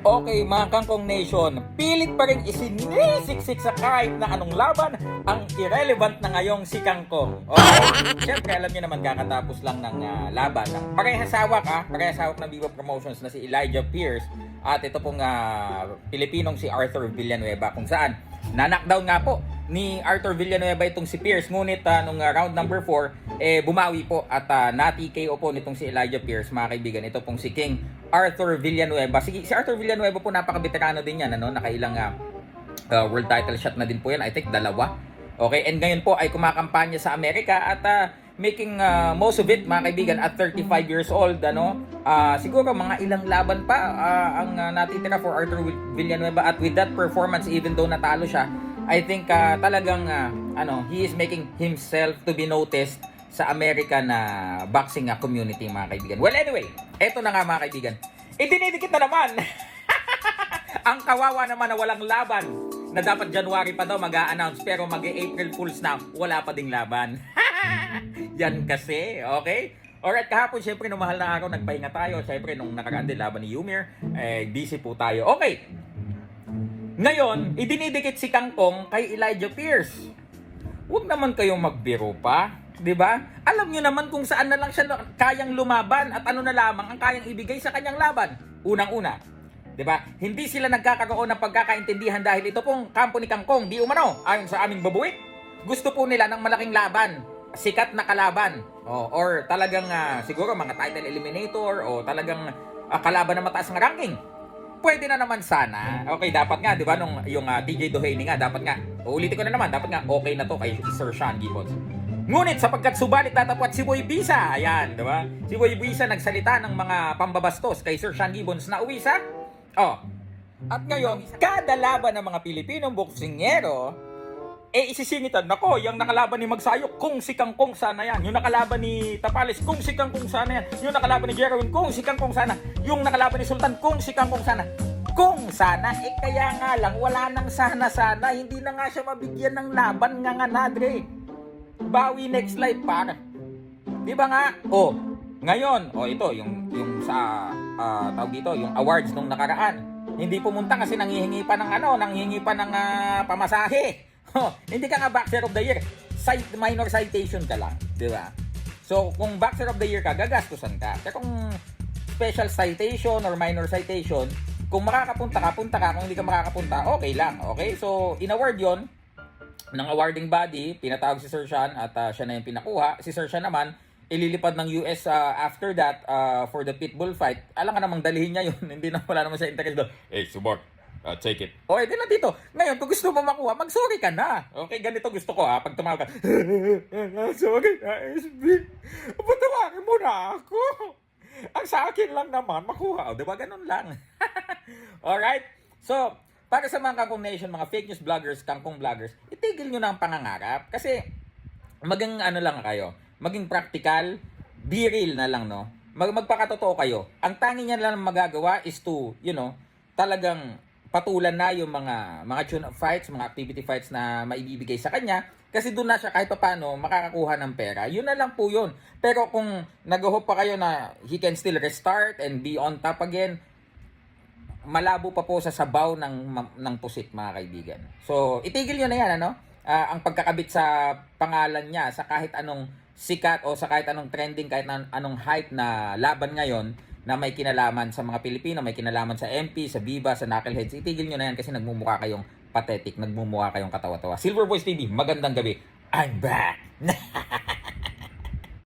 Okay, mga Kangkong Nation, pilit pa rin isinisiksik sa kahit na anong laban ang irrelevant na ngayong si Kangkong. Okay? Siyempre, alam niyo naman kakatapos lang ng laban ng parehasawak ng Viva Promotions na si Elijah Pierce at ito pong Pilipinong si Arthur Villanueva, kung saan na-knockdown nga po ni Arthur Villanueva itong si Pierce, ngunit nung round number 4 bumawi po at na-TKO po nitong si Elijah Pierce, mga kaibigan. Ito pong si King Arthur Villanueva. Si Arthur Villanueva po, napaka-veterano din yan, ano? Nakailang world title shot na din po yan, I think 2. Okay, and ngayon po ay kumakampanya sa Amerika at making most of it, mga kaibigan, at 35 years old, ano? Siguro mga ilang laban pa ang natitira for Arthur Villanueva, at with that performance, even though natalo siya, I think talagang he is making himself to be noticed sa American boxing community, mga kaibigan. Well, anyway, eto na nga, mga kaibigan. Idinidikit na naman ang kawawa naman na walang laban, na dapat January pa daw mag-a-announce, pero mag-April Fools na, wala pa ding laban. Yan kasi, okay? Alright, kahapon, syempre, nung mahal na araw, nagpahinga tayo. Syempre, nung nakaraan din laban ni Yumir, busy po tayo. Okay. Ngayon, idinidikit si Kangkong kay Elijah Pierce. Huwag naman kayong magbiro pa, 'di ba? Alam niyo naman kung saan na lang siya kayang lumaban at ano na lamang ang kayang ibigay sa kanyang laban. Unang-una, 'di ba? Hindi sila nagkakaroon ng pagkakaintindihan dahil ito pong kampo ni Kangkong, di umano, ayon sa aming babuwit. Gusto po nila ng malaking laban, sikat na kalaban. Or talagang siguro mga title eliminator o talagang kalaban na mataas ng ranking. Pwede na naman sana. Okay, dapat nga, 'di ba, nung yung TJ Doheny nga, dapat nga. Uulitin ko na naman, dapat nga okay na to kay Sir Sean Gibbons. Ngunit sapagkat subalit tatapwat si Boy Bisa, ayan, 'di ba? Si Boy Bisa nagsalita ng mga pambabastos kay Sir Sean Gibbons na uwi sa at ngayon, kada laban ng mga Pilipinong boksingero isisingitan, nako, yung nakalaban ni Magsayok, kung si Kangkong sana yan. Yung nakalaban ni Tapales, kung si Kangkong sana yan. Yung nakalaban ni Jerwin, kung si Kangkong sana. Yung nakalaban ni Sultan, kung si Kangkong sana. Kung sana, kaya nga lang, wala nang sana-sana. Hindi na nga siya mabigyan ng laban nga Nadre. Bawi next life, para. Di ba nga? Ngayon, ito, yung sa, tawag dito, yung awards nung nakaraan. Hindi pumunta kasi nanghihingi pa ng pamasahe. Hindi ka nga Boxer of the Year. Minor citation ka lang, di ba? So, kung Boxer of the Year ka, gagastusan ka. Kaya kung special citation or minor citation, kung makakapunta ka, punta ka. Kung hindi ka makakapunta, okay lang. Okay? So, in-award yon ng awarding body, pinatawag si Sir Sean at siya na yung pinakuha. Si Sir Sean naman, ililipad ng US after that for the Pitbull fight. Alam ka namang dalhin niya yun. Hindi na, wala naman siya interest doon. Hey, Subok, take it. Okay, din na dito. Ngayon, kung gusto mo makuha, mag-sorry ka na. Okay, ganito gusto ko pag tumawag ka. Sorry na, SB. Patawarin mo na ako. Ang sa akin lang naman, makuha. Diba, ganun lang. Alright? So, para sa mga Kangkong Nation, mga fake news vloggers, Kangkong vloggers, itigil nyo na ang pangangarap. Kasi, maging lang kayo. Maging practical, be real na lang, no? Magpakatotoo kayo. Ang tangi niya lang magagawa is to, talagang patulan na yung mga tune-up fights, mga activity fights na maibibigay sa kanya, kasi doon na siya kahit paano makakakuha ng pera. Yun na lang po yun. Pero kung nag-hope pa kayo na he can still restart and be on top again, malabo pa po sa sabaw ng pusit, mga kaibigan. So, itigil nyo na yan, ano? Ang pagkakabit sa pangalan niya sa kahit anong sikat o sa kahit anong trending, kahit anong hype na laban ngayon, na may kinalaman sa mga Pilipino, may kinalaman sa MP, sa Viva, sa Knuckleheads. Itigil nyo na yan kasi nagmumukha kayong pathetic, nagmumukha kayong katawa-tawa. Silver Voice TV, magandang gabi. I'm back!